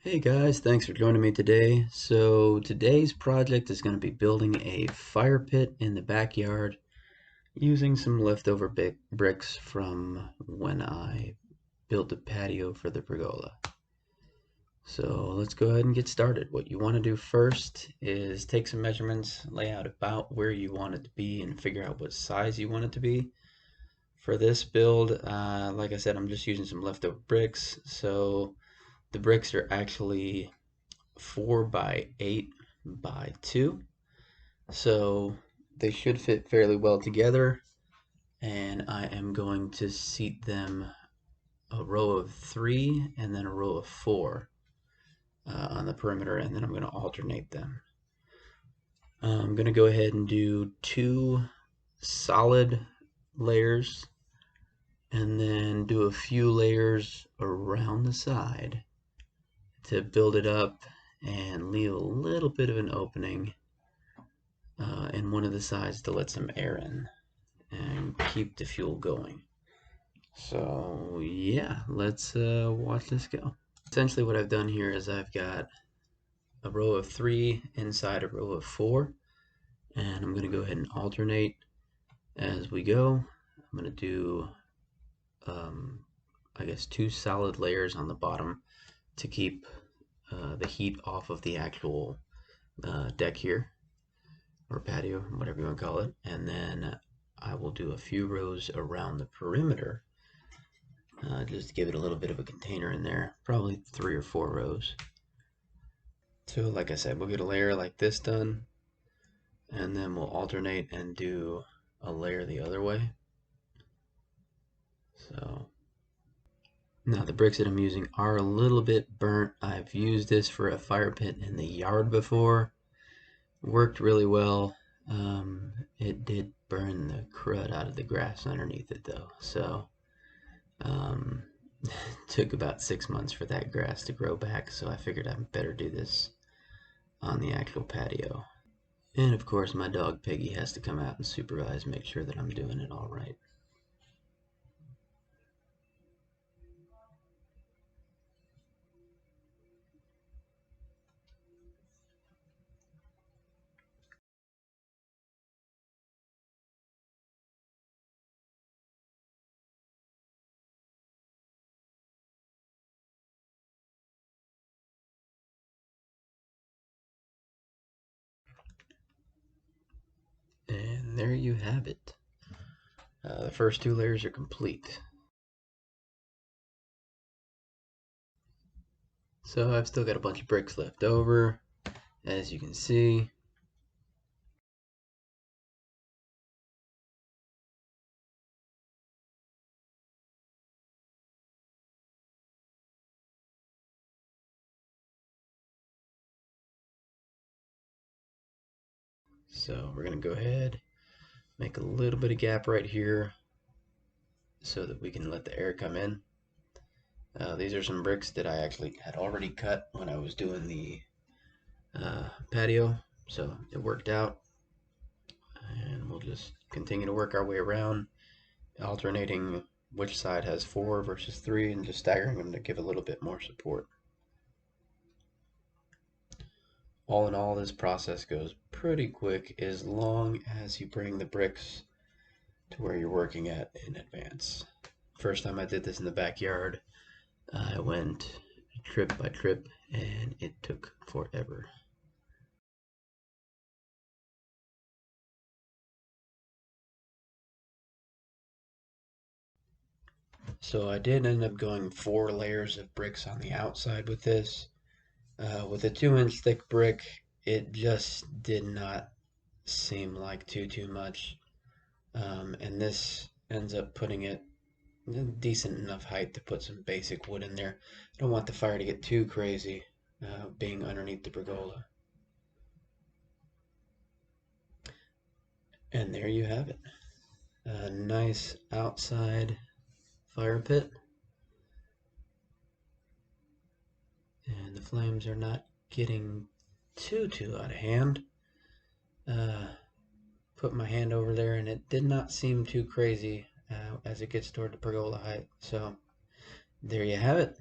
Hey guys, thanks for joining me today. So today's project is going to be building a fire pit in the backyard using some leftover bricks from when I built the patio for the pergola. So let's go ahead and get started. What you want to do first is take some measurements, lay out about where you want it to be, and figure out what size you want it to be. For this build, like I said, I'm just using some leftover bricks. So the bricks are actually 4 by 8 by 2, so they should fit fairly well together, and I am going to seat them a row of 3 and then a row of 4 on the perimeter, and then I'm going to alternate them. I'm going to go ahead and do 2 solid layers and then do a few layers around the side to build it up and leave a little bit of an opening in one of the sides to let some air in and keep the fuel going. So yeah, let's watch this go. Essentially what I've done here is I've got a row of 3 inside a row of 4, and I'm going to go ahead and alternate as we go. I'm going to do I guess 2 solid layers on the bottom to keep the heat off of the actual deck here, or patio, whatever you want to call it, and then I will do a few rows around the perimeter, just to give it a little bit of a container in there, probably 3 or 4 rows. So like I said, we'll get a layer like this done, and then we'll alternate and do a layer the other way. So now the bricks that I'm using are a little bit burnt. I've used this for a fire pit in the yard before. Worked really well. It did burn the crud out of the grass underneath it though. So um, took about 6 months for that grass to grow back. So I figured I'd better do this on the actual patio. And of course my dog Piggy has to come out and supervise, make sure that I'm doing it all right. And there you have it. The first 2 layers are complete. So I've still got a bunch of bricks left over, as you can see. So we're going to go ahead, make a little bit of gap right here so that we can let the air come in. These are some bricks that I actually had already cut when I was doing the patio, so it worked out. And we'll just continue to work our way around, alternating which side has 4 versus 3 and just staggering them to give a little bit more support. All in all, this process goes pretty quick as long as you bring the bricks to where you're working at in advance. First time I did this in the backyard, I went trip by trip and it took forever. So I did end up going 4 layers of bricks on the outside with this. With a 2-inch thick brick, it just did not seem like too much. And this ends up putting it decent enough height to put some basic wood in there. I don't want the fire to get too crazy being underneath the pergola. And there you have it. A nice outside fire pit. And the flames are not getting too out of hand. Uh, put my hand over there and it did not seem too crazy as it gets toward the pergola height. So there you have it.